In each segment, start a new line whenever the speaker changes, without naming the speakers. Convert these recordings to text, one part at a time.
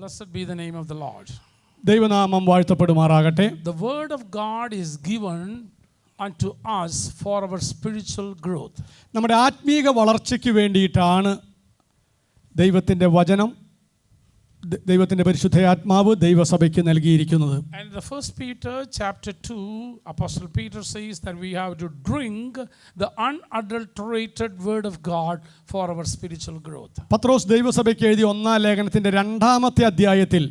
Blessed be the name of the Lord.
ദൈവനാമം വാഴ്ത്തപ്പെടുമാറാകട്ടെ.
The word of God is given unto us for our spiritual growth.
നമ്മുടെ ആത്മീക വളർച്ചയ്ക്ക് വേണ്ടിയിട്ടാണ് ദൈവത്തിൻ്റെ വചനം, ദൈവത്തിൻ്റെ പരിശുദ്ധയാത്മാവ് ദൈവസഭയ്ക്ക് നൽകിയിരിക്കുന്നത്.
And the first Peter chapter 2, Apostle Peter says that we have to drink the unadulterated word of God for our spiritual growth.
പത്രോസ് ദൈവസഭയ്ക്ക് എഴുതിയ 1-ാം ലേഖനത്തിൻ്റെ 2-ാമത്തെ അധ്യായത്തിൽ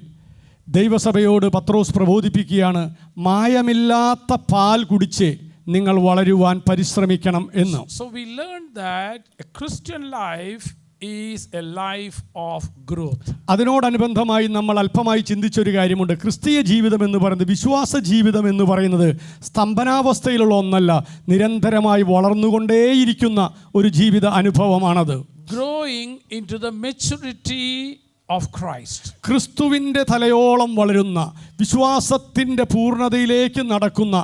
ദൈവസഭയോട് പത്രോസ് പ്രബോധിപ്പിക്കുകയാണ്, മായമില്ലാത്ത പാൽ കുടിച്ച് നിങ്ങൾ വളരുവാൻ പരിശ്രമിക്കണം എന്ന്.
So we learned that a Christian life is a life of growth.
അതിനോടനുബന്ധമായി നമ്മൾ അല്പമായി ചിന്തിച്ചൊരു കാര്യമുണ്ട്. ക്രിസ്തീയ ജീവിതം എന്ന് പറയുന്നത്, വിശ്വാസ ജീവിതം എന്ന് പറയുന്നത് സ്തംഭനാവസ്ഥയിലുള്ള ഒന്നല്ല, നിരന്തരമായി വളർന്നുകൊണ്ടേയിരിക്കുന്ന ഒരു ജീവിത അനുഭവമാണത്.
Growing into the maturity of Christ.
ക്രിസ്തുവിൻ്റെ തലയോളം വളരുന്ന, വിശ്വാസത്തിൻ്റെ പൂർണ്ണതയിലേക്ക് നടക്കുന്ന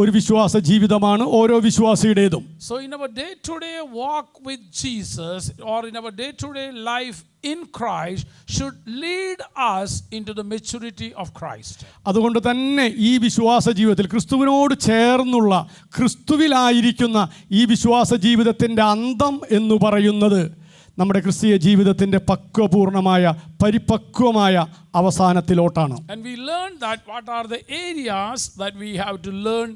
ഒരു വിശ്വാസ ജീവിതമാണ് ഓരോ വിശ്വാസിയുടേതും.
So in our day to day walk with Jesus, or in our day to day life in Christ, should lead us into the maturity of Christ.
അതുകൊണ്ട് തന്നെ ഈ വിശ്വാസ ജീവിതത്തിൽ ക്രിസ്തുവിനോട് ചേർന്നുള്ള, ക്രിസ്തുവിലായിരിക്കുന്ന ഈ വിശ്വാസ ജീവിതത്തിൻ്റെ അന്തം എന്ന് പറയുന്നത് നമ്മുടെ ക്രിസ്തീയ ജീവിതത്തിൻ്റെ പക്വപൂർണമായ, പരിപക്വമായ അവസാനത്തിലോട്ടാണ്.
And we learn that what are the areas that we have to learn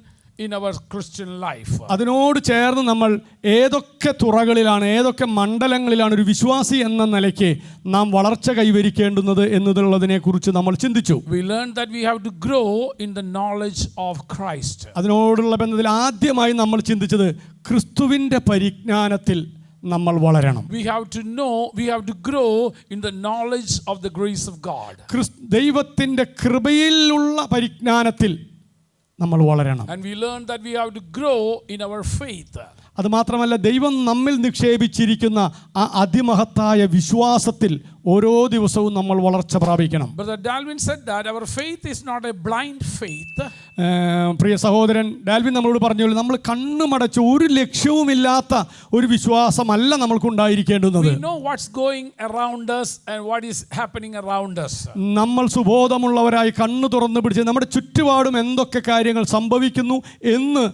in our Christian life.
അതിനോട് ചേർന്ന് നമ്മൾ ഏതൊക്കെ തുറകളിലാണ്, ഏതൊക്കെ മണ്ഡലങ്ങളിലാണ് ഒരു വിശ്വാസി എന്ന നിലയ്ക്ക് നാം വളർച്ച കൈവരിക്കേണ്ടുന്നത് എന്നതിനെ കുറിച്ച് നമ്മൾ ചിന്തിച്ചു.
We learned that we have to grow in the knowledge of Christ.
അതിനോടുള്ള ബന്ധത്തിൽ ആദ്യമായി നമ്മൾ ചിന്തിച്ചത് ക്രിസ്തുവിൻ്റെ പരിജ്ഞാനത്തിൽ നമ്മൾ വളരണം.
We have to know, we have to grow in the knowledge of the grace of God.
ദൈവത്തിൻ്റെ കൃപയിലുള്ള പരിജ്ഞാനത്തിൽ നമ്മൾ വളരണം.
And we learned that we have to grow in our faith.
അതുമാത്രമല്ല, ദൈവം നമ്മിൽ നിക്ഷേപിച്ചിരിക്കുന്ന ആ അതിമഹത്തായ വിശ്വാസത്തിൽ ഓരോ ദിവസവും നമ്മൾ വളർച്ച പ്രാപിക്കണം.
Brother Dalvin said that our faith is not a blind faith.
പ്രിയ സഹോദരൻ ഡാൽവിൻ നമ്മളോട് പറഞ്ഞു, നമ്മൾ കണ്ണുമടച്ച് ഒരു ലക്ഷ്യവുമില്ലാത്ത ഒരു വിശ്വാസമല്ല നമ്മൾക്കുണ്ടായിരിക്കേണ്ടുന്നത്.
We know what's going around us and what is happening around us.
നമ്മൾ സുബോധമുള്ളവരായി കണ്ണു തുറന്നു പിടിച്ച് നമ്മുടെ ചുറ്റുപാടും എന്തൊക്കെ കാര്യങ്ങൾ സംഭവിക്കുന്നു എന്ന്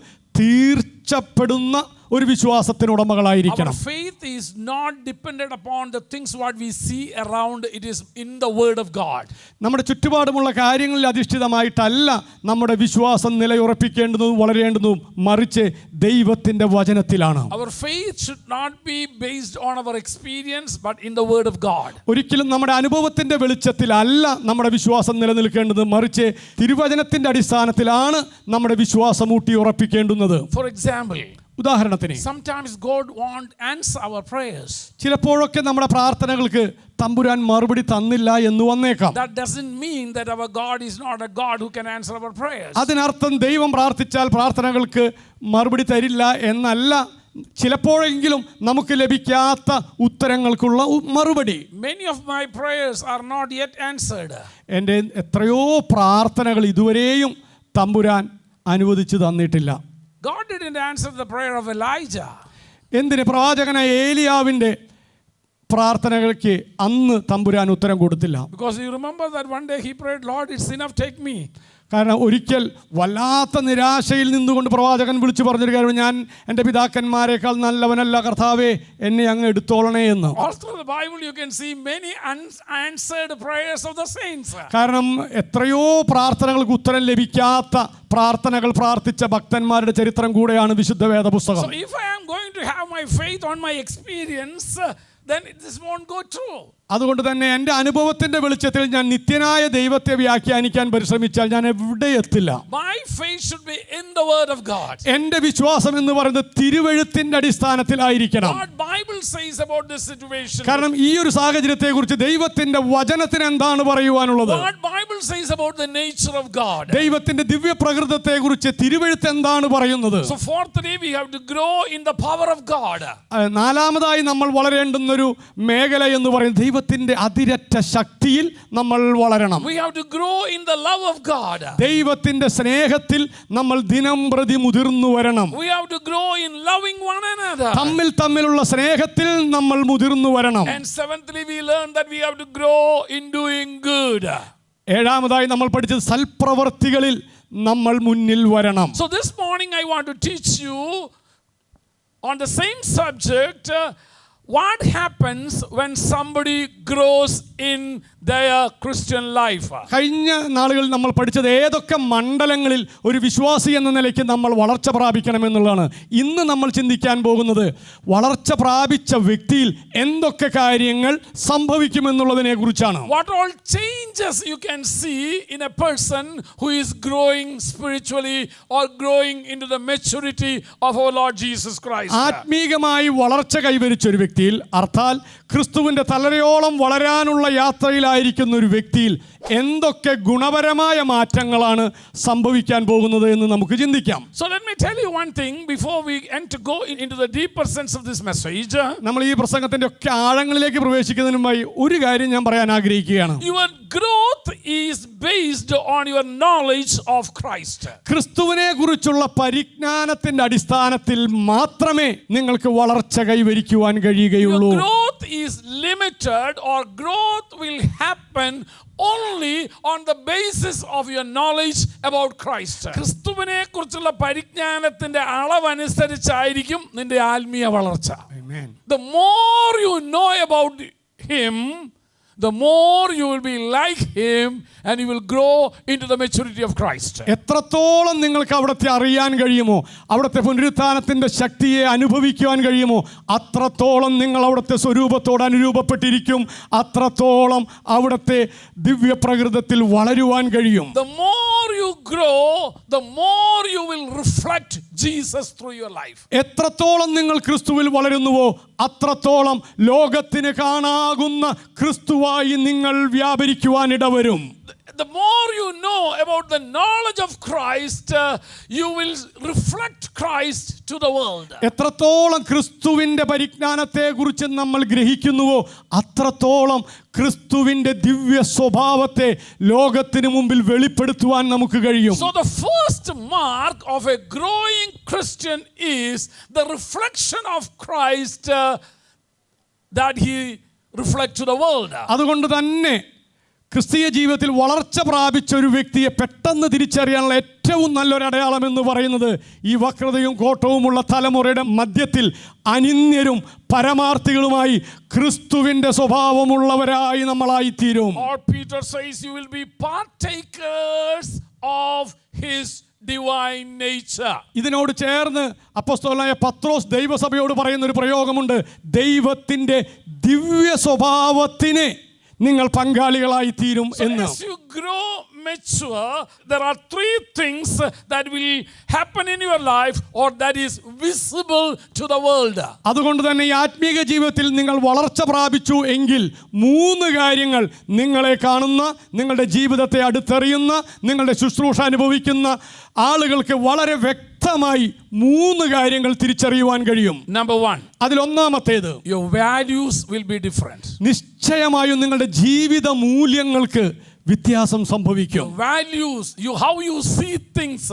തീർച്ചപ്പെടുന്ന ഒരു വിശ്വാസത്തിനുടമകളായിരിക്കണം.
Our faith is not dependent upon the things what we see around, it is in the word of God.
നമ്മുടെ ചുറ്റുപാടുമുള്ള കാര്യങ്ങളിൽ അധിഷ്ഠിതമായിട്ടല്ല നമ്മുടെ വിശ്വാസം നിലയുറപ്പിക്കേണ്ടതും വളരേണ്ടതും, മറിച്ച് ദൈവത്തിൻ്റെ വചനത്തിലാണ്.
Our faith should not be based on our experience but in the word of God.
ഒരിക്കലും നമ്മുടെ അനുഭവത്തിൻ്റെ വെളിച്ചത്തിലല്ല നമ്മുടെ വിശ്വാസം നിലനിൽക്കേണ്ടത്, മറിച്ച് തിരുവചനത്തിൻ്റെ അടിസ്ഥാനത്തിലാണ് നമ്മുടെ വിശ്വാസം ഊട്ടി ഉറപ്പിക്കേണ്ടുന്നത്.
For example,
ഉദാഹരണത്തിന്,
sometimes God won't answer our prayers.
ചിലപ്പോഴൊക്കെ നമ്മുടെ പ്രാർത്ഥനകൾക്ക് തമ്പുരാൻ മറുപടി തന്നില്ല എന്ന് വന്നേക്കാം.
That doesn't mean that our God is not a God who can answer our prayers.
അതിനർത്ഥം ദൈവം പ്രാർത്ഥിച്ചാൽ പ്രാർത്ഥനകൾക്ക് മറുപടി തരില്ല എന്നല്ല, ചിലപ്പോഴെങ്കിലും നമുക്ക് ലഭിക്കാത്ത ഉത്തരങ്ങൾക്കുള്ള മറുപടി.
Many of my prayers are not yet answered.
എൻ്റെ എത്രയോ പ്രാർത്ഥനകൾ ഇതുവരെയും തമ്പുരാൻ അനുവദിച്ചു തന്നിട്ടില്ല.
God didn't answer the prayer of Elijah.
എന്തിന്? പ്രവാചകനായ ഏലിയാവിൻ്റെ പ്രാർത്ഥനകൾക്ക് അന്ന് തമ്പുരാൻ ഉത്തരം കൊടുത്തില്ല.
Because you remember that one day he prayed, Lord, it's enough, take me.
കാരണം ഒരിക്കൽ വല്ലാത്ത നിരാശയിൽ നിന്നുകൊണ്ട് പ്രവാചകൻ വിളിച്ചു പറഞ്ഞൊരു കാര്യം, ഞാൻ എൻ്റെ പിതാക്കന്മാരെക്കാൾ നല്ലവനല്ല കർത്താവേ, എന്നെ അങ്ങ് എടുത്തോളണേ എന്ന്.
All through the Bible you can see many unanswered prayers of the saints.
കാരണം എത്രയോ പ്രാർത്ഥനകൾക്ക് ഉത്തരം ലഭിക്കാത്ത പ്രാർത്ഥനകൾ പ്രാർത്ഥിച്ച ഭക്തന്മാരുടെ ചരിത്രം കൂടെയാണ് വിശുദ്ധ വേദപുസ്തകം.
So if I am going to have my faith on my experience, then this won't go true.
അതുകൊണ്ട് തന്നെ എൻ്റെ അനുഭവത്തിൻ്റെ വെളിച്ചത്തിൽ ഞാൻ നിത്യനായ ദൈവത്തെ വ്യാഖ്യാനിക്കാൻ പരിശ്രമിച്ചാൽ ഞാൻ എവിടെ എത്തില്ല.
My faith should be in the word of God.
എൻ്റെ വിശ്വാസം എന്ന് പറയുന്നത് തിരുവെഴുത്തിൻ്റെ അടിസ്ഥാനത്തിലായിരിക്കണം.
What Bible says about this situation?
കാരണം ഈ ഒരു സാഹചര്യത്തെക്കുറിച്ച് ദൈവത്തിൻ്റെ വചനത്തിന് എന്താണ് പറയുവാനുള്ളത്?
What Bible says about the nature of God?
ദൈവത്തിൻ്റെ ദിവ്യപ്രകൃതത്തെക്കുറിച്ച് തിരുവെഴുത്ത് എന്താണ് പറയുന്നത്?
So fourthly, we have to grow in the power of God.
നാലാമതായി നമ്മൾ വളരേണ്ടുന്നൊരു മേഖല എന്ന് പറയുന്നത് ദൈവ ദൈവത്തിൻ്റെ അതിരറ്റ ശക്തിയിൽ നമ്മൾ വളരണം.
We have to grow in the love of God.
ദൈവത്തിൻ്റെ സ്നേഹത്തിൽ നമ്മൾ ദിനംപ്രതി മുതിർന്നു വരണം.
We have to grow in loving one another.
തമ്മിലുള്ള സ്നേഹത്തിൽ നമ്മൾ മുതിർന്നു വരണം.
And seventhly, we learn that we have to grow in doing good.
ഏഴാമതായി നമ്മൾ പഠിച്ചത് സൽപ്രവർത്തികളിൽ നമ്മൾ മുന്നിൽ വരണം.
So this morning I want to teach you on the same subject, what happens when somebody grows in their Christian life.
കഴിഞ്ഞ നാളുകളിൽ നമ്മൾ പഠിച്ചത് ഏതൊക്കെ മണ്ഡലങ്ങളിൽ ഒരു വിശ്വാസി എന്ന നിലയ്ക്ക് നമ്മൾ വളർച്ച പ്രാപിക്കണമെന്നുള്ളതാണ്. ഇന്ന് നമ്മൾ ചിന്തിക്കാൻ പോകുന്നത് വളർച്ച പ്രാപിച്ച വ്യക്തിയിൽ എന്തൊക്കെ കാര്യങ്ങൾ സംഭവിക്കുമെന്നുള്ളതിനെ കുറിച്ചാണ്.
What all changes you can see in a person who is growing spiritually or growing into the maturity of our Lord Jesus Christ.
ആത്മീകമായി വളർച്ച കൈവരിച്ച ഒരു വ്യക്തിയിൽ, അർത്ഥാൽ ക്രിസ്തുവിൻ്റെ തലയോളം വളരാനുള്ള യാത്രയിലായിരിക്കുന്ന ഒരു വ്യക്തിയിൽ എന്തൊക്കെ ഗുണപരമായ മാറ്റങ്ങളാണ് സംഭവിക്കാൻ പോകുന്നത് എന്ന് നമുക്ക് ചിന്തിക്കാം.
So let me tell you one thing before we go into the deeper sense of this message.
നമ്മൾ ഈ പ്രസംഗത്തിന്റെ ഒക്കെ ആഴങ്ങളിലേക്ക് പ്രവേശിക്കുന്നതിന് മുമ്പായി ഒരു കാര്യം ഞാൻ പറയാൻ ആഗ്രഹിക്കുകയാണ്.
Your growth is based on your knowledge of Christ.
ക്രിസ്തുവിനെ കുറിച്ചുള്ള പരിജ്ഞാനത്തിന്റെ അടിസ്ഥാനത്തിൽ മാത്രമേ നിങ്ങൾക്ക് വളർച്ച കൈവരിക്കുവാൻ കഴിയുകയുള്ളൂ.
Your growth is limited, or growth will happen only on the basis of your knowledge about Christ. ക്രിസ്തുവിനെ കുറിച്ചുള്ള പരിജ്ഞാനത്തിന്റെ അളവനുസരിച്ചായിരിക്കും നിന്റെ ആത്മീയ വളർച്ച.
Amen.
The more you know about him, the more you will be like him and you will grow into the maturity of Christ.
എത്രത്തോളം നിങ്ങൾക്ക് അവിടുത്തെ അറിയാൻ കഴിയുമോ, അവിടുത്തെ പുനരുത്ഥാനത്തിന്റെ ശക്തിയെ അനുഭവിക്കുവാൻ കഴിയുമോ, അത്രത്തോളം നിങ്ങൾ അവിടുത്തെ സ്വരൂപത്തോട് അനുരൂപപ്പെട്ടിരിക്കും, അത്രത്തോളം അവിടുത്തെ ദിവ്യപ്രകൃതത്തിൽ വളരുവാൻ കഴിയും.
The more you grow, the more you will reflect Jesus through your life.
എത്രത്തോളം നിങ്ങൾ ക്രിസ്തുവിൽ വളരുന്നുവോ അത്രത്തോളം ലോകത്തിന് കാണാകുന്ന ക്രിസ്തുവായി നിങ്ങൾ വ്യാപരിക്കുവാൻ ഇടവരും.
The more you know about the knowledge of Christ, you will reflect Christ to the world.
എത്രത്തോളം ക്രിസ്തുവിൻ്റെ പരിജ്ഞാനത്തെ കുറിച്ച് നമ്മൾ ഗ്രഹിക്കുന്നുവോ അത്രത്തോളം ക്രിസ്തുവിൻ്റെ ദിവ്യ സ്വഭാവത്തെ ലോകത്തിന് മുമ്പിൽ വെളിപ്പെടുത്തുവാൻ നമുക്ക് കഴിയും.
So the first mark of a growing Christian is the reflection of Christ that he reflects to the world.
അതുകൊണ്ട് തന്നെ ക്രിസ്തീയ ജീവിതത്തിൽ വളർച്ച പ്രാപിച്ച ഒരു വ്യക്തിയെ പെട്ടെന്ന് തിരിച്ചറിയാനുള്ള ഏറ്റവും നല്ലൊരു അടയാളം എന്ന് പറയുന്നത് ഈ വക്രതയും കോട്ടവുമുള്ള തലമുറയുടെ മധ്യത്തിൽ അനിന്യരും പരമാർത്ഥികളുമായി ക്രിസ്തുവിൻ്റെ സ്വഭാവമുള്ളവരായി നമ്മളായിത്തീരും.
Or Peter says you will be partakers of his divine nature.
ഇതിനോട് ചേർന്ന് അപ്പോസ്തലനായ പത്രോസ് ദൈവസഭയോട് പറയുന്ന ഒരു പ്രയോഗമുണ്ട്. ദൈവത്തിൻ്റെ ദിവ്യ സ്വഭാവത്തിന് നിങ്ങൾ പങ്കാളികളായി തീരും എന്ന്.
As you grow mature, there are three things that will happen in your life or that is visible to the world.
അതുകൊണ്ട് തന്നെ ഈ ആത്മീക ജീവിതത്തിൽ നിങ്ങൾ വളർച്ച പ്രാപിച്ചു എങ്കിൽ മൂന്ന് കാര്യങ്ങൾ നിങ്ങളെ കാണുന്ന, നിങ്ങളുടെ ജീവിതത്തെ അടുത്തറിയുന്ന, നിങ്ങളുടെ ശുശ്രൂഷ അനുഭവിക്കുന്ന ആളുകൾക്ക് വളരെ വ്യക്തമായി മൂന്ന് കാര്യങ്ങൾ തിരിച്ചറിയുവാൻ കഴിയും.
Number one,
അതിലൊന്നാമത്തേത്,
your values will be different.
നിശ്ചയമായും നിങ്ങളുടെ ജീവിത മൂല്യങ്ങൾക്ക് വ്യത്യാസം സംഭവിക്കും.
Values, how you see things,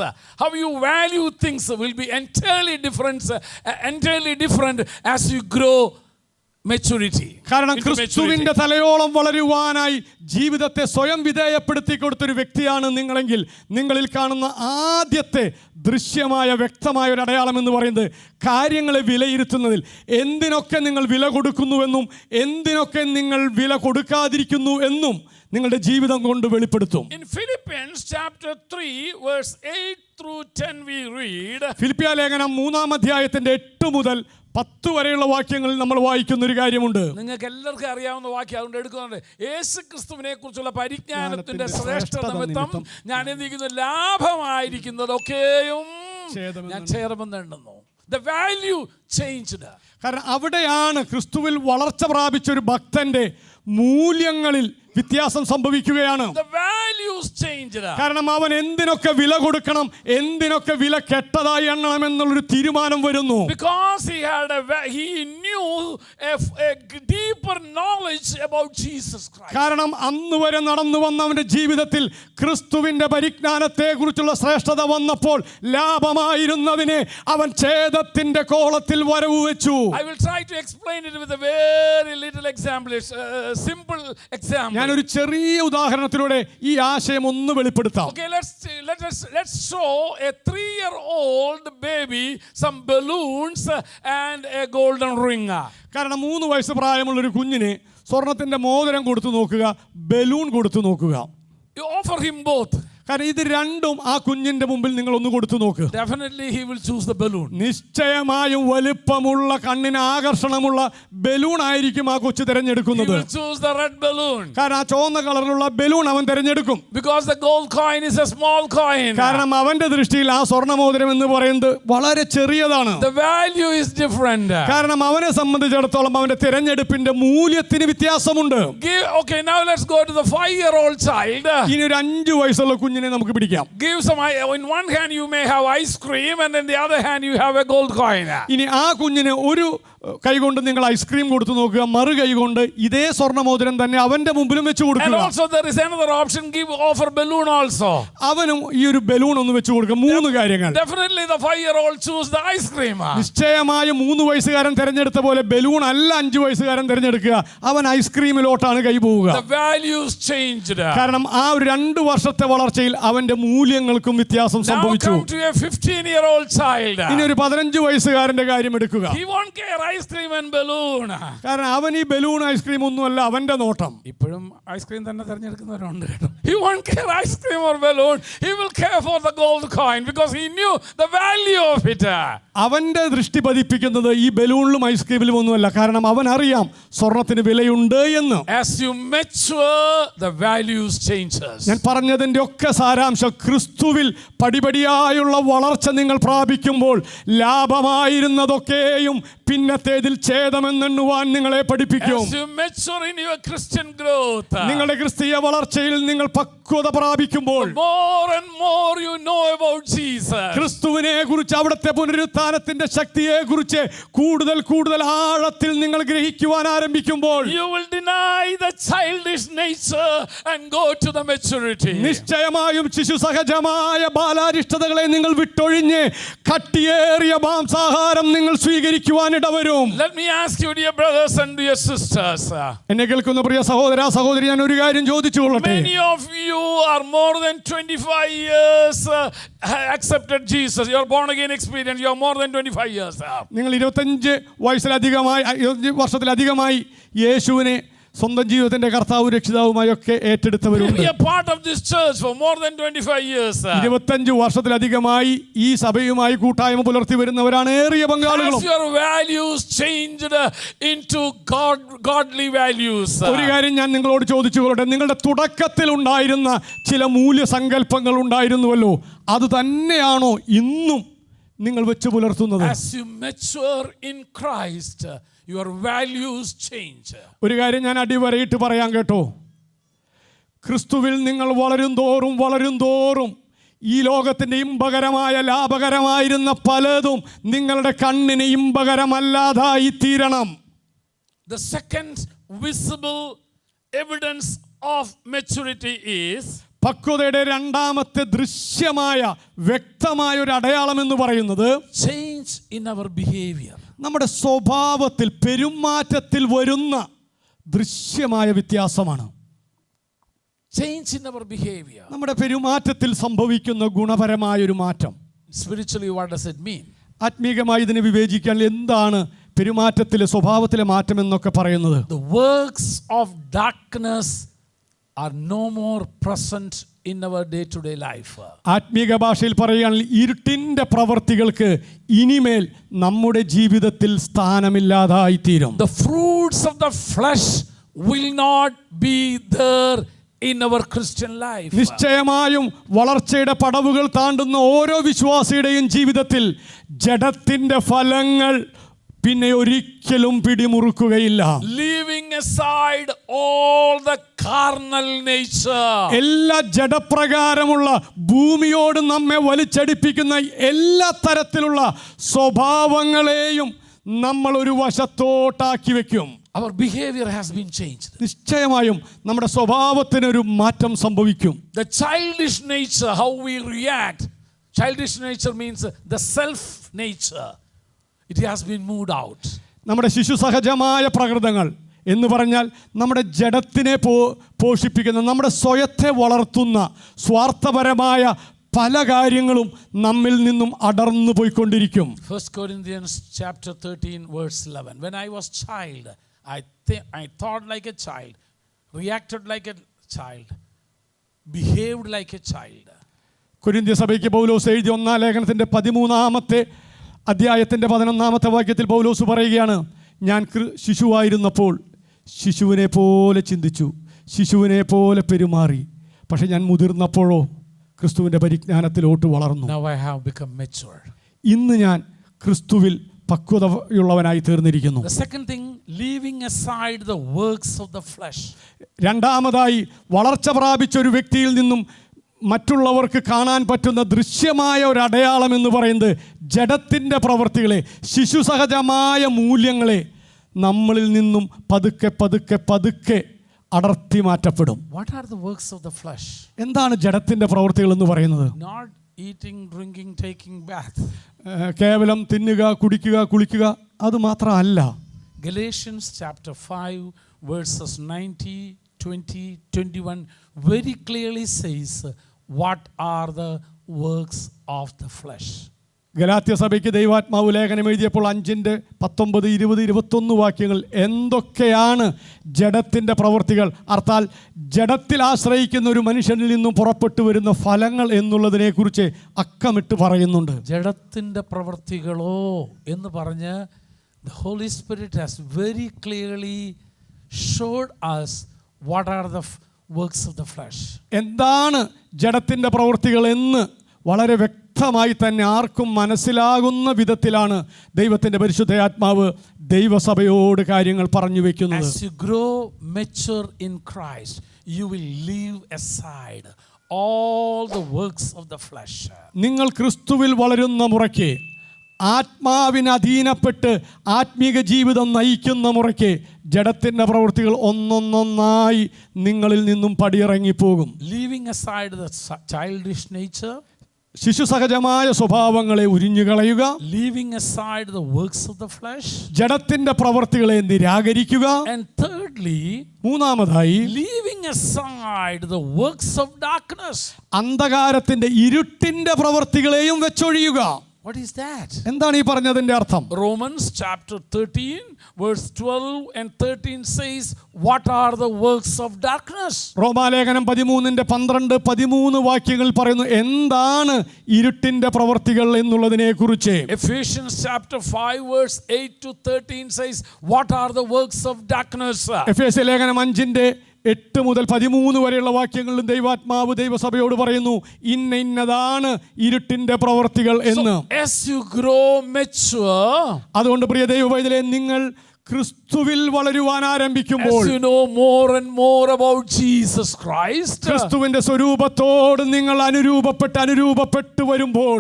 how you value things will be entirely different as you grow maturity.
കാരണം ക്രിസ്തുവിൻ്റെ തലയോളം വളരുവാനായി ജീവിതത്തെ സ്വയം വിധേയപ്പെടുത്തി കൊടുത്തൊരു വ്യക്തിയാണ് നിങ്ങളെങ്കിൽ നിങ്ങളിൽ കാണുന്ന ആദ്യത്തെ ദൃശ്യമായ വ്യക്തമായ ഒരു അടയാളം എന്ന് പറയുന്നത് കാര്യങ്ങളെ വിലയിരുത്തുന്നതിൽ എന്തിനൊക്കെ നിങ്ങൾ വില കൊടുക്കുന്നുവെന്നും എന്തിനൊക്കെ നിങ്ങൾ വില കൊടുക്കാതിരിക്കുന്നു എന്നും നിങ്ങളുടെ ജീവിതം കൊണ്ട് വെളിപ്പെടുത്തും.
In Philippians chapter 3 verse 8 through 10 we read.
ഫിലിപ്പിയ ലേഖനം 3-ാം അധ്യായത്തിന്റെ 8 മുതൽ 10 വരെയുള്ള വാക്യങ്ങളിൽ നമ്മൾ വായിക്കുന്ന ഒരു കാര്യമുണ്ട്.
നിങ്ങൾക്ക് എല്ലാവർക്കും അറിയാവുന്ന വാക്യം, അതുകൊണ്ട് എടുക്കുന്നുണ്ട്. യേശു ക്രിസ്തുവിനെ കുറിച്ചുള്ള പരിജ്ഞാനത്തിന്റെ ശ്രേഷ്ഠത നിമിത്തം ഞാൻ എന്തിരിക്കുന്നു, ലാഭമായിരിക്കുന്നതൊക്കെയും ഞാൻ ചേർമെന്നുണ്ടെന്നു. The value changed.
കാരണം അവിടെയാണ് ക്രിസ്തുവിൽ വളർച്ച പ്രാപിച്ച ഒരു ഭക്തന്റെ മൂല്യങ്ങളിൽ വ്യത്യാസം സംഭവിക്കുകയാണ്.
The values changed.
കാരണം അവൻ എന്തിനൊക്കെ വില കൊടുക്കണം, എന്തിനൊക്കെ വില കെട്ടതായി എണ്ണണം എന്നുള്ളൊരു തീരുമാനം വരുന്നു.
Because he knew a deeper knowledge about Jesus Christ.
കാരണം അന്ന് വരെ നടന്നു വന്ന അവന്റെ ജീവിതത്തിൽ ക്രിസ്തുവിന്റെ പരിജ്ഞാനത്തെ കുറിച്ചുള്ള ശ്രേഷ്ഠത വന്നപ്പോൾ ലാഭമായിരുന്നതിനെ അവൻ ഛേദത്തിന്റെ കോളത്തിൽ വരവ് വെച്ചു.
I will try to explain it with a very little example, simple example.
ഞാനൊരു ചെറിയ ഉദാഹരണത്തിലൂടെ ഈ ആശയം ഒന്ന് വെളിപ്പെടുത്താം.
Okay, let's show a 3-year-old baby some balloons and a golden ring.
കാരണം 3 വയസ്സ് പ്രായമുള്ള ഒരു കുഞ്ഞിന് സ്വർണത്തിന്റെ മോതിരം കൊടുത്തു നോക്കുക, ബലൂൺ കൊടുത്തു നോക്കുക.
You offer him both.
കാരണം ഇത് രണ്ടും ആ കുഞ്ഞിന്റെ മുമ്പിൽ നിങ്ങൾ ഒന്ന് കൊടുത്തു നോക്ക്.
Definitely he will choose the balloon.
നിശ്ചയമായും വലിപ്പമുള്ള കണ്ണിന് ആകർഷണമുള്ള ബലൂൺ ആയിരിക്കും ആ കൊച്ചു
He
തിരഞ്ഞെടുക്കുന്നത്.
will choose the red balloon.
കാരണം ആ ചുവന്ന കളറിലുള്ള ബലൂൺ അവൻ തിരഞ്ഞെടുക്കും.
Because the gold coin is a small coin.
കാരണം അവന്റെ ദൃഷ്ടിയിൽ ആ സ്വർണ്ണമോതിരം എന്ന് പറയുന്നത് വളരെ ചെറിയതാണ്.
The value is different.
കാരണം അവനെ സംബന്ധിച്ചിടത്തോളം അവന്റെ തിരഞ്ഞെടുപ്പിന്റെ മൂല്യത്തിന് വ്യത്യാസമുണ്ട്.
Okay, now let's go to the 5-year-old child.
ഇനി ഒരു 5 വയസ്സുള്ള കുഞ്ഞിനെ നമുക്ക് പിടിക്കാം.
Give some. In one hand you may have ice cream, and in the other hand you have a gold coin.
ഇനി ആ കുഞ്ഞിന് ഒരു കൈകൊണ്ട് നിങ്ങൾ ഐസ്ക്രീം കൊടുത്തു നോക്കുക, മറു കൈകൊണ്ട് ഇതേ സ്വർണ്ണമോതിരം തന്നെ അവന്റെ മുമ്പിലും വെച്ച്
And
കൊടുക്കുക.
also there is another option. Offer balloon also.
അവനും ഈ ഒരു ബലൂൺ ഒന്ന് വെച്ച് കൊടുക്കുക. 3 കാര്യങ്ങൾ.
Definitely the 5-year-old choose the ice cream.
നിശ്ചയമായും 3 വയസ്സുകാരൻ തിരഞ്ഞെടുത്ത പോലെ ബലൂൺ അല്ല 5 വയസ്സുകാരൻ തിരഞ്ഞെടുക്കുക. അവൻ ഐസ്ക്രീമിലോട്ടാണ് കൈ പോവുക.
The values changed.
കാരണം ആ ഒരു 2 വർഷത്തെ വളർച്ചയിൽ അവന്റെ മൂല്യങ്ങൾക്കും വ്യത്യാസം
Now
സംഭവിച്ചു.
come to a 15-year-old child.
ഇനി ഒരു 15 വയസ്സുകാരന്റെ കാര്യം എടുക്കുക.
He won't care ice cream and balloon.
കാരണം അവൻ ഈ ബലൂൺ ഐസ്ക്രീം ഒന്നുമല്ല അവന്റെ നോട്ടം.
ഇപ്പോഴും ഐസ്ക്രീം തന്നെ തിരഞ്ഞെടുക്കുന്നവരുണ്ട് കേട്ടോ. He won't care ice cream or balloon. He will care for the gold coin because he knew the value of it.
അവന്റെ ദൃഷ്ടി പതിപ്പിക്കുന്നത് ഈ ബലൂണിലും ഐസ്ക്രീമിലും ഒന്നുമല്ല. കാരണം അവൻ അറിയാം സ്വർണത്തിന് വിലയുണ്ട് എന്ന്.
As you mature, the values changes.
ഞാൻ പറഞ്ഞതിന്റെ ഒക്കെ സാരാംശം ക്രിസ്തുവിൽ പടിപടിയായുള്ള വളർച്ച നിങ്ങൾ പ്രാപിക്കുമ്പോൾ ലാഭമായിരുന്നതൊക്കെയും പിന്നത്തേതിൽ ഛേദമെന്നെണ്ണുവാൻ നിങ്ങളെ പഠിപ്പിക്കും.
As you mature in your Christian growth,
നിങ്ങളുടെ ക്രിസ്തീയ വളർച്ചയിൽ നിങ്ങൾ പക്വത പ്രാപിക്കുമ്പോൾ
more and more you know about Jesus.
ക്രിസ്തുവിനെ കുറിച്ച് അവിടുത്തെ പുനരുത്ഥാനത്തിന്റെ ശക്തിയെ കുറിച്ച് കൂടുതൽ കൂടുതൽ ആഴത്തിൽ നിങ്ങൾ ഗ്രഹിക്കുവാൻ ആരംഭിക്കുമ്പോൾ
You will deny the childish nature and go to the maturity.
നിശ്ചയമായും ശിശു സഹജമായ ബാലാരിഷ്ടതകളെ നിങ്ങൾ വിട്ടൊഴിഞ്ഞ് കട്ടിയേറിയ മാംസാഹാരം നിങ്ങൾ സ്വീകരിക്കുവാൻ ഇടവരും.
Let me ask you, dear brothers and dear sisters.
എന്നെ കേൾക്കുന്ന പ്രിയ സഹോദര സഹോദരി, ഞാൻ ഒരു കാര്യം ചോദിച്ചു കൊള്ളട്ടെ.
Many of you are more than 25 years accepted Jesus. Your born again experience, you are more than 25 years.
നിങ്ങൾ 25 വയസ്സിലധികമായി 25 വർഷത്തിലധികമായി യേശുവിനെ സ്വന്തം ജീവിതത്തിന്റെ കർത്താവും രക്ഷിതാവുമായി ഒക്കെ ഏറ്റെടുത്തവരുണ്ട്.
Be a part of this church for more than 25 years.
25 വർഷത്തിലധികമായി ഈ സഭയുമായി കൂട്ടായ്മ പുലർത്തി വരുന്നവരാണ് ഏറിയ പങ്കാളികളും.
Has your values changed into godly values?
ഒരു കാര്യം ഞാൻ നിങ്ങളോട് ചോദിച്ചുകൊള്ളട്ടെ. നിങ്ങളുടെ തുടക്കത്തിൽ ഉണ്ടായിരുന്ന ചില മൂല്യസങ്കല്പങ്ങൾ ഉണ്ടായിരുന്നുവല്ലോ, അത് തന്നെയാണോ ഇന്നും നിങ്ങൾ വെച്ച് പുലർത്തുന്നത്?
As you mature in Christ, your values change.
ഒരു കാര്യം ഞാൻ അടിവരയിട്ട് പറയാൻ കേട്ടോ. ക്രിസ്തുവിൽ നിങ്ങൾ വളരും തോറും ഈ ലോകത്തിൻ്റെ ഇമ്പകരമായ ലാഭകരമായിരുന്ന പലതും നിങ്ങളുടെ കണ്ണിന് ഇമ്പകരമല്ലാതായി തീരണം.
The second visible evidence of maturity is
പക്വതയുടെ രണ്ടാമത്തെ ദൃശ്യമായ വ്യക്തമായ ഒരു അടയാളം എന്ന് പറയുന്നത്
change in our behavior.
നമ്മുടെ സ്വഭാവത്തിൽ പെരുമാറ്റത്തിൽ വരുന്ന ദൃശ്യമായ വ്യത്യാസമാണ്.
Change in our behavior.
നമ്മുടെ പെരുമാറ്റത്തിൽ സംഭവിക്കുന്ന ഗുണപരമായ ഒരു മാറ്റം.
Spiritually, what does it mean?
ആത്മീകമായി ഇതിനെ വിവേചിക്കാൻ എന്താണ് പെരുമാറ്റത്തിലെ സ്വഭാവത്തിലെ മാറ്റം എന്നൊക്കെ പറയുന്നത്?
The works of darkness are no more present in our day-to-day life.
ആത്മീക ഭാഷയിൽ പറയുകയാണെങ്കിൽ ഇരുട്ടിന്റെ പ്രവർത്തികൾക്ക് ഇനിമേൽ നമ്മുടെ ജീവിതത്തിൽ സ്ഥാനമില്ലാതായി തീരും.
The fruits of the flesh will not be there in our Christian life.
നിശ്ചയമായും വളർച്ചയുടെ പടവുകൾ താണ്ടുന്ന ഓരോ വിശ്വാസിയുടെയും ജീവിതത്തിൽ ജഡത്തിന്റെ ഫലങ്ങൾ പിന്നെ ഒരിക്കലും പിടിമുറുക്കുകയില്ല.
Leaving aside all the carnal nature.
എല്ലാ ജഡപ്രകാരമുള്ള ഭൂമിയോട് നമ്മെ വലിച്ചടിപ്പിക്കുന്ന എല്ലാ തരത്തിലുള്ള സ്വഭാവങ്ങളെയും നമ്മൾ ഒരു വശത്തോട്ടാക്കി വെക്കും.
Our behavior has been changed.
നിശ്ചയമായും നമ്മുടെ സ്വഭാവത്തിനൊരു മാറ്റം സംഭവിക്കും.
The childish nature, how we react. Childish nature means the self nature. It has been moved out.
നമ്മുടെ ശിശു സഹജമായ പ്രകൃതങ്ങൾ എന്ന് പറഞ്ഞാൽ നമ്മുടെ ജഡത്തിനെ പോഷിപ്പിക്കുന്ന, നമ്മുടെ സ്വയത്തെ വളർത്തുന്ന സ്വാർത്ഥപരമായ പല കാര്യങ്ങളും നമ്മിൽ നിന്നും അടർന്നു പോയിക്കൊണ്ടിരിക്കും.
1 Corinthians chapter 13 verse 11. When I was child, I thought like a child, reacted like a child, behaved like a child.
കൊരിന്ത്യ സഭയ്ക്ക് പൗലോസ് എഴുതിയ 1-ാം ലേഖനത്തിൻ്റെ 13-ാമത്തെ അധ്യായത്തിൻ്റെ 11-ാമത്തെ വാക്യത്തിൽ പൗലോസ് പറയുകയാണ്, ഞാൻ ശിശുവായിരുന്നപ്പോൾ ശിശുവിനെ പോലെ ചിന്തിച്ചു, ശിശുവിനെ പോലെ പെരുമാറി. പക്ഷെ ഞാൻ മുതിർന്നപ്പോഴോ ക്രിസ്തുവിൻ്റെ പരിജ്ഞാനത്തിലോട്ട് വളർന്നു.
Now I have become mature.
ഇന്ന് ഞാൻ ക്രിസ്തുവിൽ പക്വതയുള്ളവനായി തീർന്നിരിക്കുന്നു.
The second thing, leaving aside the works of the flesh.
രണ്ടാമതായി വളർച്ച പ്രാപിച്ച ഒരു വ്യക്തിയിൽ നിന്നും മറ്റുള്ളവർക്ക് കാണാൻ പറ്റുന്ന ദൃശ്യമായ ഒരു അടയാളം എന്ന് പറയുന്നത് ജഡത്തിൻ്റെ പ്രവൃത്തികളെ, ശിശു സഹജമായ മൂല്യങ്ങളെ നമ്മളിൽ നിന്നും പതുക്കെ പതുക്കെ പതുക്കെ അടർത്തി മാറ്റപ്പെടും.
What are the works of the flesh?
എന്താണ് ജഡത്തിൻ്റെ പ്രവൃത്തികൾ എന്ന് പറയുന്നത്?
Not eating, drinking, taking bath.
കേവലം തിന്നുക, കുടിക്കുക, കുളിക്കുക, അത് മാത്രമല്ല.
Galatians chapter 5 verses 19, 20, 21 very clearly says what are the works of the flesh.
Galatia സഭയ്ക്ക് ദൈവാത്മാവ് ലേഖനം എഴുതിയപ്പോൾ 5-ന്റെ 19, 20, 21 വാക്യങ്ങൾ എന്തൊക്കെയാണ് ജഡത്തിൻ്റെ പ്രവൃത്തികൾ, അർത്ഥാൽ ജഡത്തിൽ ആശ്രയിക്കുന്ന ഒരു മനുഷ്യനിൽ നിന്നും പുറപ്പെട്ടു വരുന്ന ഫലങ്ങൾ എന്നുള്ളതിനെക്കുറിച്ച് അക്കമിട്ട് പറയുന്നുണ്ട്.
ജഡത്തിൻ്റെ പ്രവൃത്തികളോ എന്ന് പറഞ്ഞ് the Holy Spirit has very clearly showed us what are the works of the flesh.
എന്താണ് ജഡത്തിൻ്റെ പ്രവൃത്തികൾ എന്ന് വളരെ വ്യക്തമായി തന്നെ ആർക്കും മനസ്സിലാകുന്ന വിധത്തിലാണ് ദൈവത്തിൻ്റെ പരിശുദ്ധാത്മാവ് ദൈവസഭയോട് കാര്യങ്ങൾ പറഞ്ഞു വെക്കുന്നത്.
As you grow mature in Christ, you will leave aside all the works of the flesh.
നിങ്ങൾ ക്രിസ്തുവിൽ വളരുന്ന മുറയ്ക്ക്, ആത്മാവിന് അധീനപ്പെട്ട് ആത്മീക ജീവിതം നയിക്കുന്ന മുറയ്ക്ക് ജഡത്തിൻ്റെ പ്രവൃത്തികൾ ഒന്നൊന്നൊന്നായി നിങ്ങളിൽ നിന്നും പടിയിറങ്ങിപ്പോകും.
Leaving aside the childish nature,
ശിശു സഹജമായ സ്വഭാവങ്ങളെ ഉരിഞ്ഞുകളയുക,
leaving aside the works of the flesh,
ജഡത്തിൻ്റെ പ്രവൃത്തികളെ നിരാകരിക്കുക,
and thirdly,
മൂന്നാമതായി
leaving aside the works of darkness.
അന്ധകാരത്തിൻ്റെ ഇരുട്ടിൻ്റെ പ്രവൃത്തികളെയും വെച്ചൊഴിയുക.
What is that?
എന്താണ് ഈ പറഞ്ഞതിൻ്റെ അർത്ഥം?
Romans chapter 13 verse 12 and 13 says what are the works of darkness.
റോമാലേഖനം 13-ന്റെ 12, 13 വാക്യങ്ങൾ പറയുന്നു എന്താണ് ഇരുട്ടിൻ്റെ പ്രവൃത്തികൾ എന്നുള്ളതിനെ കുറിച്ച്.
Ephesians chapter 5 verse 8 to 13 says what are the works of darkness.
എഫേസ്യ ലേഖനം 5-ന്റെ 8 മുതൽ 13 വരെയുള്ള വാക്യങ്ങളിലും ദൈവാത്മാവ് ദൈവസഭയോട് പറയുന്നു ഇന്നതാണ് ഇരുട്ടിൻ്റെ പ്രവൃത്തികൾ എന്ന്.
As you grow mature,
അതുകൊണ്ട് പ്രിയ ദൈവവൈതലേ, നിങ്ങൾ ക്രിസ്തുവിൽ വളരുവാൻ ആരംഭിക്കുമ്പോൾ,
as you know more and more about Jesus Christ,
ക്രിസ്തുവിന്റെ സ്വരൂപത്തോട് നിങ്ങൾ അനുരൂപപ്പെട്ട് വരുമ്പോൾ,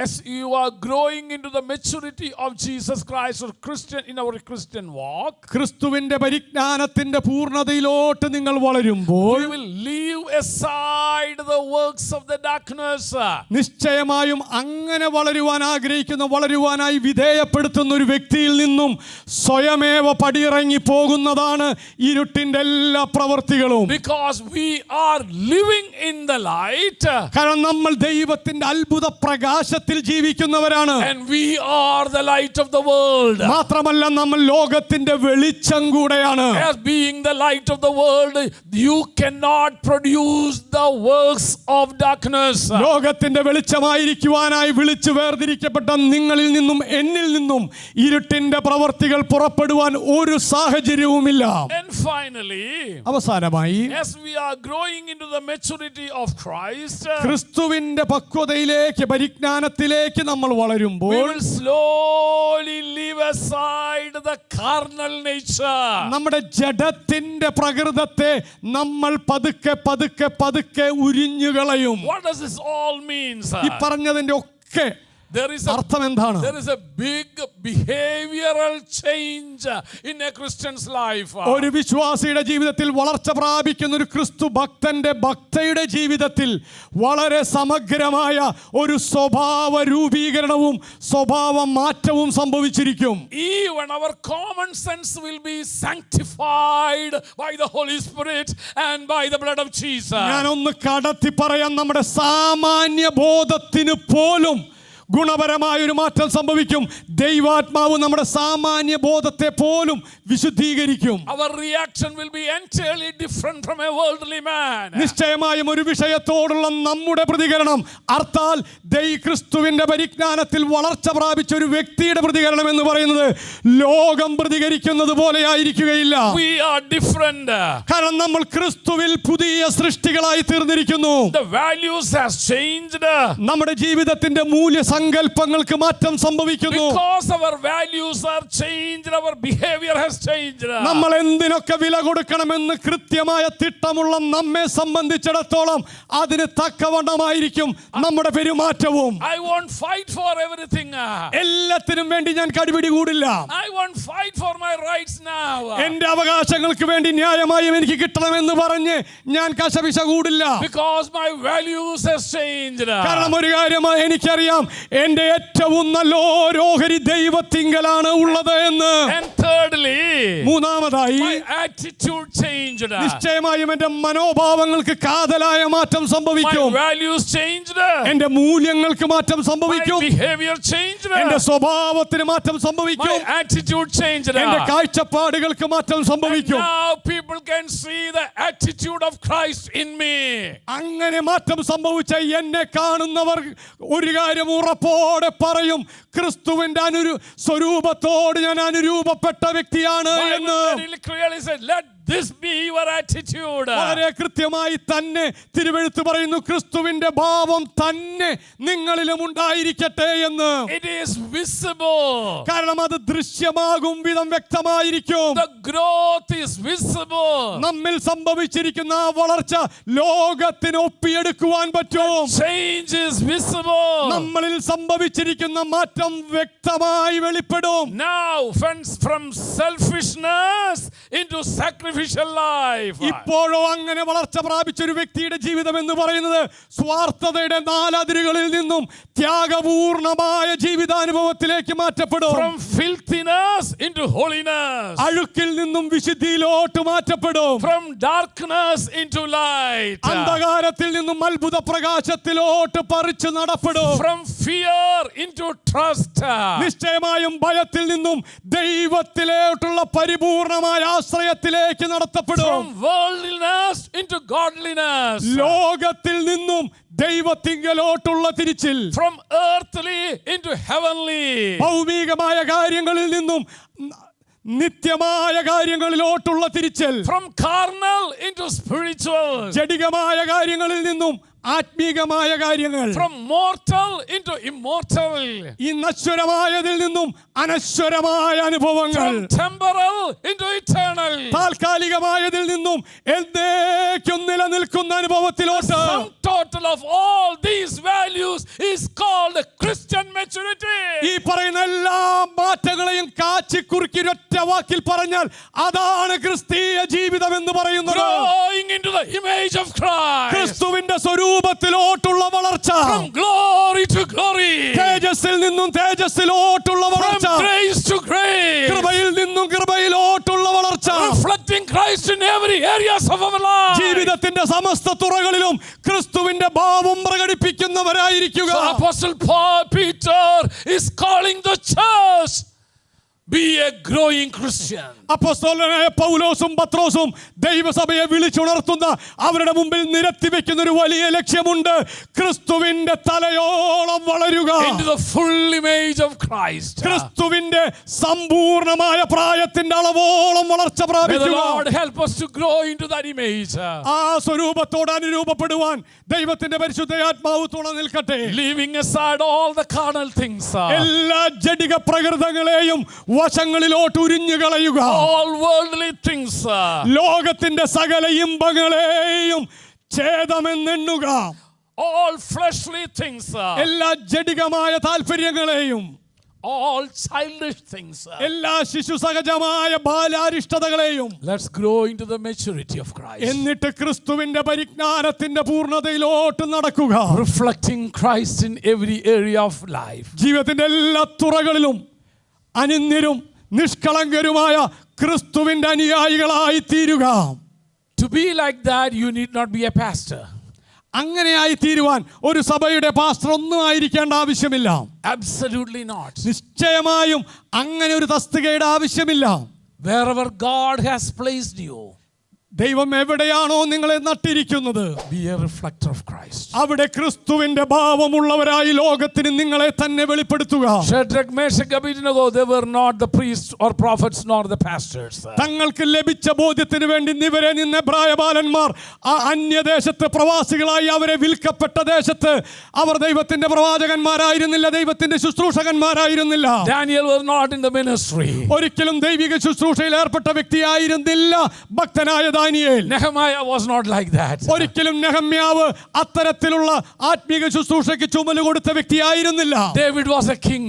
as you are growing into the maturity of Jesus Christ or Christian in our Christian walk,
ക്രിസ്തുവിന്റെ പരിജ്ഞാനത്തിന്റെ പൂർണ്ണതയിലോട്ട് നിങ്ങൾ വളരുമ്പോൾ,
we will leave aside the works of the darkness.
നിശ്ചയമായും അങ്ങനെ വളരുവാനായി വിധേയപ്പെടുത്തുന്ന ഒരു വ്യക്തിയിൽ നിന്നും സ്വയമേവ പടിയിറങ്ങി പോകുന്നതാണ് ഇരുട്ടിന്റെ എല്ലാ പ്രവൃത്തികളും.
Because we are living in the light,
കാരണം നമ്മൾ ദൈവത്തിന്റെ അത്ഭുത പ്രകാശത്തിൽ ജീവിക്കുന്നവരാണ്.
and we are the light of the world.
മാത്രമല്ല നമ്മൾ ലോകത്തിന്റെ വെളിച്ചം കൂടെയാണ്.
As being the light of the world, you cannot produce the works of darkness.
ലോകത്തിന്റെ വെളിച്ചമായിരിക്കുവാനായി വിളിച്ചു വേർതിരിക്കപ്പെട്ട നിങ്ങളിൽ നിന്നും എന്നിൽ നിന്നും ഇരുട്ടിന്റെ പ്രവൃത്തികൾ വ്യക്തികൾ പുറപ്പെടുവാൻ ഒരു സാഹചര്യവുമില്ല.
And finally,
അവസാനമായി
as we are growing into the maturity of Christ,
ക്രിസ്തുവിന്റെ പക്വതയിലേക്ക്, പരിജ്ഞാനത്തിലേക്ക് നമ്മൾ
we
വളരുമ്പോൾ
will slowly leave aside the carnal nature.
നമ്മുടെ ജഡത്തിന്റെ പ്രകൃതത്തെ നമ്മൾ പതുക്കെ പതുക്കെ പതുക്കെ ഉരിഞ്ഞുകളയും.
What does this all mean, sir?
ഈ പറഞ്ഞതിന്റെ ഒക്കെ
There is
അർത്ഥം എന്താണ്?
a big behavioral change in a Christian's life.
ഒരു വിശ്വാസിയുടെ ജീവിതത്തിൽ വളർച്ച പ്രാപിക്കുന്ന ഒരു ക്രിസ്തു ഭക്തയുടെ ജീവിതത്തിൽ വളരെ സമഗ്രമായ ഒരു സ്വഭാവ രൂപീകരണവും സ്വഭാവ മാറ്റവും സംഭവിച്ചിരിക്കും.
Even our common sense will be sanctified by the Holy Spirit and by the blood of Jesus.
ഞാനൊന്ന് കടത്തി പറയാൻ, നമ്മുടെ സാമാന്യ ബോധത്തിന് പോലും ഗുണപരമായ ഒരു മാറ്റം സംഭവിക്കും. ദൈവാത്മാവ് നമ്മുടെ സാമാന്യ ബോധത്തെ പോലും വിശുദ്ധീകരിക്കും.
Our reaction will be entirely different from a worldly man.
നിശ്ചയമായും ഒരു വിഷയത്തോടുള്ള നമ്മുടെ പ്രതികരണം, അർത്ഥാൽ ക്രിസ്തുവിന്റെ പരിജ്ഞാനത്തിൽ വളർച്ച പ്രാപിച്ച ഒരു വ്യക്തിയുടെ പ്രതികരണം എന്ന് പറയുന്നത് ലോകം പ്രതികരിക്കുന്നത് പോലെ ആയിരിക്കുകയില്ല.
We are different.
കാരണം നമ്മൾ ക്രിസ്തുവിൽ പുതിയ സൃഷ്ടികളായി തീർന്നിരിക്കുന്നു.
The values has changed.
നമ്മുടെ ജീവിതത്തിന്റെ മൂല്യസങ്കല്പങ്ങൾക്ക് മാറ്റം സംഭവിക്കുന്നു.
Because our values are changed, our behavior has changed.
നമ്മൾ എന്തിനൊക്കെ വില കൊടുക്കണമെന്ന് കൃത്യമായ തിട്ടമുള്ള നമ്മെ സംബന്ധിച്ചിടത്തോളം അതിന് തക്കവണ്ണമായിരിക്കും നമ്മുടെ പെരുമാറ്റവും.
I won't fight for everything.
എല്ലാത്തിനും വേണ്ടി ഞാൻ കടിപിടി കൂടില്ല.
I won't fight for my rights now.
എന്റെ അവകാശങ്ങൾക്ക് വേണ്ടി ന്യായമായും എനിക്ക് കിട്ടണമെന്ന് പറഞ്ഞ് ഞാൻ കശപിശ കൂടില്ല.
Because my values has changed.
കാരണം ഒരു കാര്യമായി എനിക്കറിയാം, എന്റെ ഏറ്റവും നല്ല ഓഹരി ദൈവത്തിങ്കലാണ് ഉള്ളത് എന്ന്.
And thirdly,
മൂന്നാമതായി
my attitude changed.
നിശ്ചയമായും എന്റെ മനോഭാവങ്ങൾക്ക് കാതലായ മാറ്റം
My
സംഭവിക്കും.
values changed.
എന്റെ മൂല്യങ്ങൾക്ക് മാറ്റം
My
സംഭവിക്കും.
behavior changed.
എന്റെ സ്വഭാവത്തിന് മാറ്റം സംഭവിക്കും.
My attitude changed.
എന്റെ കാഴ്ചപ്പാടുകൾക്ക് മാറ്റം
And
സംഭവിക്കും.
now people can see the attitude of Christ in me.
അങ്ങനെ മാറ്റം സംഭവിച്ച എന്നെ കാണുന്നവർ ഒരു കാര്യം ഉറപ്പോടെ പറയും, ക്രിസ്തുവിന്റെ സ്വരൂപത്തോട് ഞാൻ അനുരൂപപ്പെട്ട വ്യക്തിയാണ് എന്ന്.
Bible very clearly said, let this be your attitude.
വളരെ കൃത്യമായി തന്നെ തിരുവെഴുത്ത് പറയുന്നു, ക്രിസ്തുവിന്റെ ഭാവം തന്നെ നിങ്ങളിലും ഉണ്ടായിരിക്കട്ടെ എന്ന്.
It is visible.
കാരണം അത് ദൃശ്യമാകും വിധം വ്യക്തമായിരിക്കും.
The growth is visible.
നമ്മിൽ സംഭവിച്ചിരിക്കുന്ന ആ വളർച്ച ലോകത്തിന് ഒപ്പിയെടുക്കുവാൻ പറ്റും.
Change is visible.
നമ്മളിൽ സംഭവിച്ചിരിക്കുന്ന മാറ്റം വ്യക്തമായി വെളിപ്പെടും.
Now, from selfishness into sacrificial life.
ഇപ്പോഴോ അങ്ങനെ വളർച്ച പ്രാപിച്ച ഒരു വ്യക്തിയുടെ ജീവിതം എന്ന് പറയുന്നത് സ്വാർത്ഥതയുടെ നാലതിരുകളിൽ നിന്നും ത്യാഗപൂർണമായ ജീവിതാനുഭവത്തിലേക്ക് മാറ്റപ്പെടും.
From filthiness into holiness.
അഴുക്കിൽ നിന്നും വിശുദ്ധിയിലോട്ട് മാറ്റപ്പെടും.
From darkness into light.
അന്ധകാരത്തിൽ നിന്നും അത്ഭുത പ്രകാശത്തിലോട്ട് പറിച്ചു നടപ്പെടും.
From fear into trust.
നിശ്ചയമായും ഭയത്തിൽ നിന്നും ദൈവത്തിലോട്ടുള്ള പരിപൂർണമായ ആശ്രയത്തിലേക്ക് നടത്തപ്പെടും.
From worldliness into godliness.
ലോകത്തിൽ നിന്നും ദൈവത്തിങ്കലോട്ടുള്ള തിരിച്ചിൽ.
From earthly into heavenly.
ഭൗമികമായ കാര്യങ്ങളിൽ നിന്നും നിത്യമായ കാര്യങ്ങളിലോട്ടുള്ള തിരിച്ചൽ.
From carnal into spiritual.
ജഡികമായ കാര്യങ്ങളിൽ നിന്നും ആത്മീകമായ കാര്യങ്ങൾ.
From mortal into immortal.
ഈ നശ്വരമായതിൽ നിന്നും അനശ്വരമായ അനുഭവങ്ങൾ.
From temporal into eternal.
താൽക്കാലികമായതിൽ നിന്നും എന്നേക്കും നിലനിൽക്കുന്ന അനുഭവത്തിലോട്ട്.
Sum total of all these values is called Christian maturity.
ഈ പറയുന്ന എല്ലാ മാറ്റങ്ങളെയും കാച്ചിക്കുറുക്കി ഒറ്റ വാക്കിൽ പറഞ്ഞാൽ അതാണ് ക്രിസ്തീയ ജീവിതം എന്ന് പറയുന്നത്.
Growing into the image of Christ.
ക്രിസ്തുവിന്റെ സ്വരൂപത്തിലോട്ടുള്ള വളർച്ച.
From glory to glory.
തേജസ്സിൽ നിന്നും തേജസ്സിലോട്ടുള്ള വളർച്ച.
From grace to grace.
കൃപയിൽ നിന്നും കൃപയിലോട്ടുള്ള വളർച്ച.
Reflecting Christ in every areas of our life.
ജീവിതത്തിന്റെ സമസ്ത തുറകളിലും ക്രിസ്തുവിന്റെ ഭാവം പ്രകടിപ്പിക്കുന്നവരായിരിക്കുക.
So Apostle Peter is calling the church Be a growing Christian.
അപ്പോസ്തലനായ പൗലോസും പത്രോസും ദൈവസഭയെ വിളിച്ചുണർത്തുന്ന അവരുടെ മുമ്പിൽ നിരത്തി വെക്കുന്ന ഒരു വലിയ ലക്ഷ്യമുണ്ട്. ക്രിസ്തുവിന്റെ തലയോളം വളരുക.
Into the full image of Christ.
ക്രിസ്തുവിന്റെ സമ്പൂർണമായ പ്രായത്തിന്റെ അളവോളം വളർച്ച
May the
പ്രാപിക്കുക.
Lord help us to grow into that image.
ആ സ്വരൂപത്തോട് അനുരൂപപ്പെടുവാൻ ദൈവത്തിന്റെ പരിശുദ്ധാത്മാവ് തുണ നിൽക്കട്ടെ.
Leaving aside all the carnal things.
എല്ലാ ജഡിക പ്രകൃതങ്ങളെയും വശങ്ങളിലോട്ട് ഉരിഞ്ഞു കളയുക.
All worldly things.
ലോകത്തിന്റെ സകല ഇമ്പങ്ങളെയും ഛേദമെന്നെണ്ണുക.
All fleshly things.
എല്ലാ ജഡികമായ താല്പര്യങ്ങളെയും,
All childish things.
എല്ലാ ശിശു സഹജമായ ബാലാരിഷ്ടതകളെയും.
Let's grow into the maturity of Christ.
എന്നിട്ട് ക്രിസ്തുവിന്റെ പരിജ്ഞാനത്തിന്റെ പൂർണ്ണതയിലോട്ട് നടക്കുക.
Reflecting Christ in every area of life.
ജീവിതത്തിന്റെ എല്ലാ തുറകളിലും അനിന്യരും നിഷ്കളങ്കരുമായ ക്രിസ്തുവിന്റെ അനുയായികളായി തീരുക.
To be like that, you need not be a pastor.
അങ്ങനെയായി തീരുവാൻ ഒരു സഭയുടെ പാസ്റ്റർ ഒന്നും ആയിരിക്കേണ്ട ആവശ്യമില്ല.
Absolutely not.
നിശ്ചയമായും അങ്ങനെ ഒരു തസ്തികയുടെ ആവശ്യമില്ല.
Wherever God has placed you,
ദൈവം എവിടെയാണോ നിങ്ങളെ നട്ടിരിക്കുന്നത്,
be a reflector of Christ.
അവിടെ ക്രിസ്തുവിന്റെ ഭാവമുള്ളവരായി ലോകത്തിന് നിങ്ങളെ തന്നെ വെളിപ്പെടുത്തുക.
Shadrach, Meshach, Abednego, they were not the priests or prophets nor the pastors.
തങ്ങൾക്ക് ലഭിച്ച ബോധ്യത്തിന് വേണ്ടി നിവരെ നിന്ന എബ്രായ ബാലന്മാർ ആ അന്യദേശത്ത് പ്രവാസികളായി അവരെ വിൽക്കപ്പെട്ട ദേശത്ത് അവർ ദൈവത്തിന്റെ പ്രവാചകന്മാരായിരുന്നില്ല, ദൈവത്തിന്റെ ശുശ്രൂഷകന്മാരായിരുന്നില്ല.
Daniel was not in the ministry.
ഒരിക്കലും ദൈവിക ശുശ്രൂഷയിൽ ഏർപ്പെട്ട വ്യക്തിയായിരുന്നില്ല ഭക്തനായ Daniel.
Nehemiah was not like that.
ഒരിക്കലും നെഹമ്യാവ് അത്തരത്തിലുള്ള ആത്മീക ശുശ്രൂഷയ്ക്ക് ചുമല് കൊടുത്ത വ്യക്തിയായിരുന്നില്ല.
David was a king.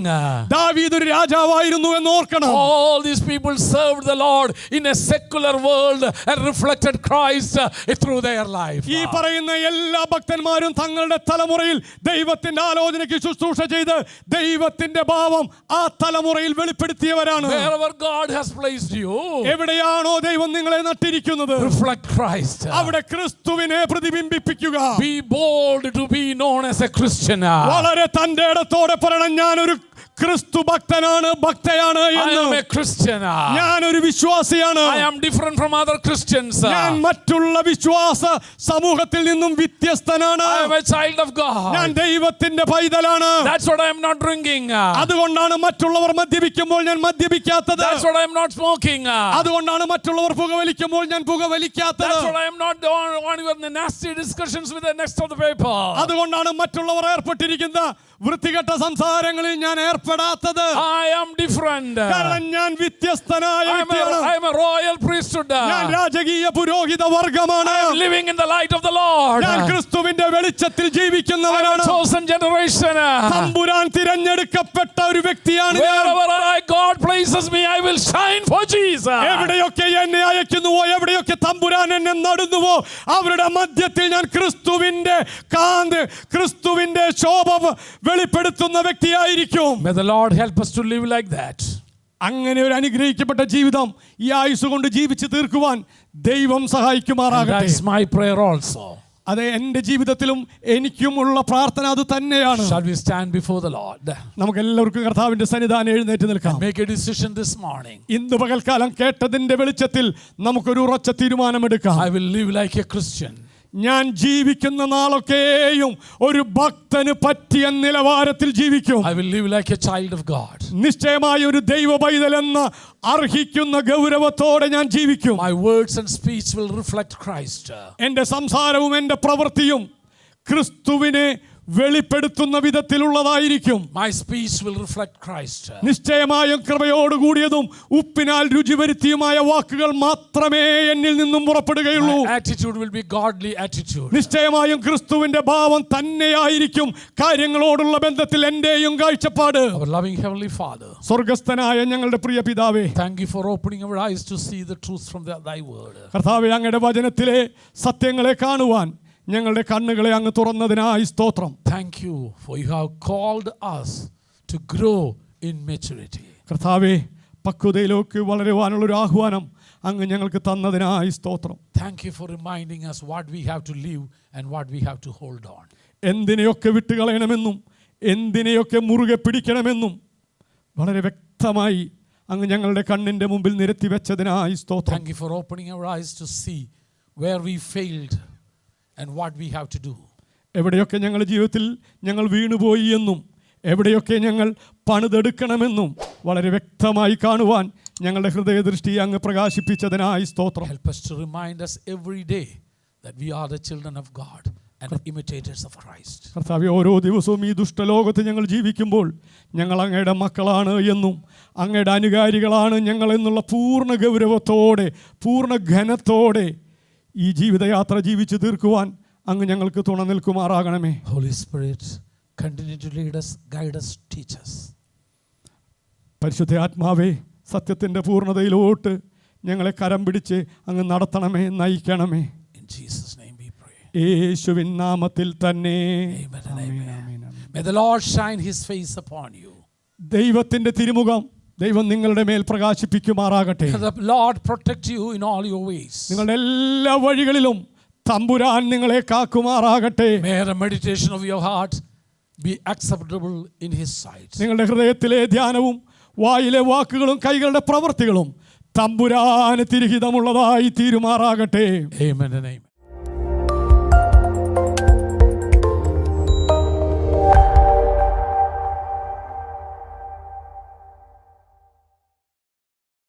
ദാവീദ് ഒരു രാജാവായിരുന്നു എന്ന് ഓർക്കണം.
All these people served the Lord in a secular world and reflected Christ through their life.
ഈ പറയുന്ന എല്ലാ ഭക്തന്മാരും തങ്ങളുടെ തലമുറയിൽ ദൈവത്തിന്റെ ആലോചനയ്ക്ക് ശുശ്രൂഷ ചെയ്ത് ദൈവത്തിന്റെ ഭാവം ആ തലമുറയിൽ വെളിപ്പെടുത്തിയവരാണ്.
Wherever God has placed you,
എവിടെയാണോ ദൈവം നിങ്ങളെ നട്ടിരിക്കുന്നത്,
reflect Christ.
അവിടെ ക്രിസ്തുവിനെ പ്രതിബിംബിപ്പിക്കുക.
Be bold to be known as a Christian.
വളരെ തന്റെ ഇടത്തോടെ പറയണം, ഞാനൊരു ക്രിസ്തു ഭക്തനാണ്, ഭക്തയാണ്
I
എന്ന്.
am a Christian.
ഞാനൊരു വിശ്വാസിയാണ്.
I am different from other Christians.
ഞാൻ മറ്റുള്ള വിശ്വാസ സമൂഹത്തിൽ നിന്നും വ്യത്യസ്തനാണ്.
I am a child of
ഞാൻ
God.
ദൈവത്തിന്റെ പൈതലാണ്.
That's what I am not drinking.
അതുകൊണ്ടാണ് മറ്റുള്ളവർ മദ്യപിക്കുമ്പോൾ ഞാൻ മദ്യപിക്കാത്തത്.
That's what I am not smoking.
അതുകൊണ്ടാണ് മറ്റുള്ളവർ പുകവലിക്കുമ്പോൾ ഞാൻ പുകവലിക്കാത്തത്.
That's what I am not on even the nasty discussions with the next of the paper.
അതുകൊണ്ടാണ് മറ്റുള്ളവർ ഏർപ്പെട്ടിരിക്കുന്ന വൃത്തികെട്ട സംസാരങ്ങളിൽ ഞാൻ ഏർപ്പെടാത്തത്.
I am different.
കാരണം ഞാൻ വ്യത്യസ്തനായ വ്യക്തിയാണ്.
I am a royal priesthood.
ഞാൻ രാജകീയ പുരോഹിത വർഗമാണ്.
I am living in the light of the Lord.
ഞാൻ ക്രിസ്തുവിന്റെ വെളിച്ചത്തിൽ
I am
ജീവിക്കുന്നവനാണ്.
a chosen generation.
തമ്പുരാൻ തിരഞ്ഞെടുക്കപ്പെട്ട ഒരു വ്യക്തിയാണ് ഞാൻ.
Wherever God places me, I will shine for Jesus.
എവിടെയൊക്കെ എന്നെ അയക്കുന്നുവോ, എവിടെയൊക്കെ തമ്പുരാൻ എന്നെ നടുന്നുവോ, അവരുടെ മധ്യത്തിൽ ഞാൻ ക്രിസ്തുവിന്റെ കാന്ത്, ക്രിസ്തുവിന്റെ ശോഭ വെളിപ്പെടുത്തുന്ന വ്യക്തിയായിരിക്കും.
May the Lord help us to live like that.
അങ്ങനെ ഒരു അനുഗ്രഹിക്കപ്പെട്ട ജീവിതം ഈ ആയുസ് കൊണ്ട് ജീവിച്ച് തീർക്കുവാൻ ദൈവം
And
സഹായിക്കുമാറാകട്ടെ.
that's my prayer also.
അതെ, എൻ്റെ ജീവിതത്തിലും എനിക്കുമുള്ള പ്രാർത്ഥന അത് തന്നെയാണ്.
Shall we stand before the Lord?
നമുക്ക് എല്ലാവർക്കും കർത്താവിന്റെ സന്നിധാനം എഴുന്നേറ്റ് നിൽക്കാം.
Make a decision this morning.
ഇന്ന് പകൽക്കാലം കേട്ടതിന്റെ വെളിച്ചത്തിൽ നമുക്കൊരു ഉറച്ച തീരുമാനമെടുക്കാം.
I will live like a Christian.
ഞാൻ ജീവിക്കുന്ന നാളൊക്കെയും ഒരു ഭക്തന് പറ്റിയ നിലവാരത്തിൽ ജീവിക്കും.
I will live like a child of God.
നിശ്ചയമായ ഒരു ദൈവ പൈതലെന്ന് അർഹിക്കുന്ന ഗൗരവത്തോടെ ഞാൻ ജീവിക്കും.
My words and speech will reflect Christ.
എൻ്റെ സംസാരവും എൻ്റെ പ്രവൃത്തിയും ക്രിസ്തുവിനെ വെളിപ്പെടുത്തുന്ന വിധത്തിലുള്ളതായിരിക്കും.
My speech will reflect Christ.
നിശ്ചയമായും കൃപയോടുകൂടിയതും ഉപ്പിനാൽ രുചി വരുത്തിയുമായ വാക്കുകൾ മാത്രമേ എന്നിൽ നിന്നും പുറപ്പെടുകയുള്ളൂ.
My attitude will be godly attitude.
നിശ്ചയമായും ക്രിസ്തുവിന്റെ ഭാവം തന്നെയായിരിക്കും കാര്യങ്ങളോടുള്ള ബന്ധത്തിൽ എന്റെയും കാഴ്ചപ്പാട്.
Our loving Heavenly Father,
സ്വർഗസ്ഥനായ ഞങ്ങളുടെ പ്രിയ പിതാവേ,
thank you for opening our eyes to see the truth from thy word.
കർത്താവേ, അങ്ങയുടെ വചനത്തിലെ സത്യങ്ങളെ കാണുവാൻ ഞങ്ങളുടെ കണ്ണുകളെ അങ്ങ് തുറന്നതിനായി സ്തോത്രം.
Thank you for you have called us to grow in maturity.
കർത്താവേ, പക്വതയിലേക്ക് വളരുവാനുള്ളൊരു ആഹ്വാനം അങ്ങ് ഞങ്ങൾക്ക് തന്നതിനായി സ്തോത്രം.
Thank you for reminding us what we have to live and what we have to hold on.
എന്തിനെയൊക്കെ വിട്ടുകളയണമെന്നും എന്തിനെയൊക്കെ മുറുകെ പിടിക്കണമെന്നും വളരെ വ്യക്തമായി അങ്ങ് ഞങ്ങളുടെ കണ്ണിൻ്റെ മുമ്പിൽ നിരത്തി വെച്ചതിനായി സ്തോത്രം.
Thank you for opening our eyes to see where we failed and what we have to do.
എവിടെയൊക്കെ ഞങ്ങളുടെ ജീവിതത്തിൽ ഞങ്ങൾ വീണുപോയി എന്നും എവിടെയൊക്കെ ഞങ്ങൾ പണിതെടുക്കണമെന്നും വളരെ വ്യക്തമായി കാണുവാൻ ഞങ്ങളുടെ ഹൃദയദൃഷ്ടി അങ്ങ് പ്രകാശിപ്പിച്ചതിനായി സ്തോത്രം.
Help us to remind us every day that we are the children of God and imitators of Christ.
കർത്താവേ, ഓരോ ദിവസവും ഈ ദുഷ്ടലോകത്ത് ഞങ്ങൾ ജീവിക്കുമ്പോൾ ഞങ്ങൾ അങ്ങയുടെ മക്കളാണ് എന്നും അങ്ങയുടെ അനുകാരികളാണ് ഞങ്ങൾ എന്നുള്ള പൂർണ്ണ ഗൗരവത്തോടെ പൂർണ്ണ ഘനത്തോടെ ഈ ജീവിതയാത്ര ജീവിച്ചു തീർക്കുവാൻ അങ്ങ് ഞങ്ങൾക്ക് തുണ നിൽക്കുമാറാകണമേ.
Holy Spirit, continue to lead us, guide us, teach us.
പരിശുദ്ധ ആത്മാവേ, സത്യത്തിൻ്റെ പൂർണ്ണതയിലോട്ട് ഞങ്ങളെ കരം പിടിച്ച് അങ്ങ് നടത്തണമേ, നയിക്കണമേ.
In Jesus' name we pray.
യേശുവിൻ നാമത്തിൽ തന്നെ.
Amen and amen. May the Lord shine his face upon you.
ദൈവത്തിൻ്റെ തിരുമുഖം ദൈവം നിങ്ങളുടെ മേൽ പ്രകാശിപ്പിക്കുമാറാകട്ടെ.
May the Lord protect you in all your ways.
നിങ്ങളുടെ എല്ലാ വഴികളിലും തമ്പുരാൻ നിങ്ങളെ കാക്കുമാറാകട്ടെ.
May the meditation of your heart be acceptable in his sight.
നിങ്ങളുടെ ഹൃദയത്തിലെ ധ്യാനവും വായിലെ വാക്കുകളും കൈകളുടെ പ്രവൃത്തികളും തമ്പുരാന് തിരുഹിതമുള്ളതായി തീരുമാറാകട്ടെ.
Amen and amen.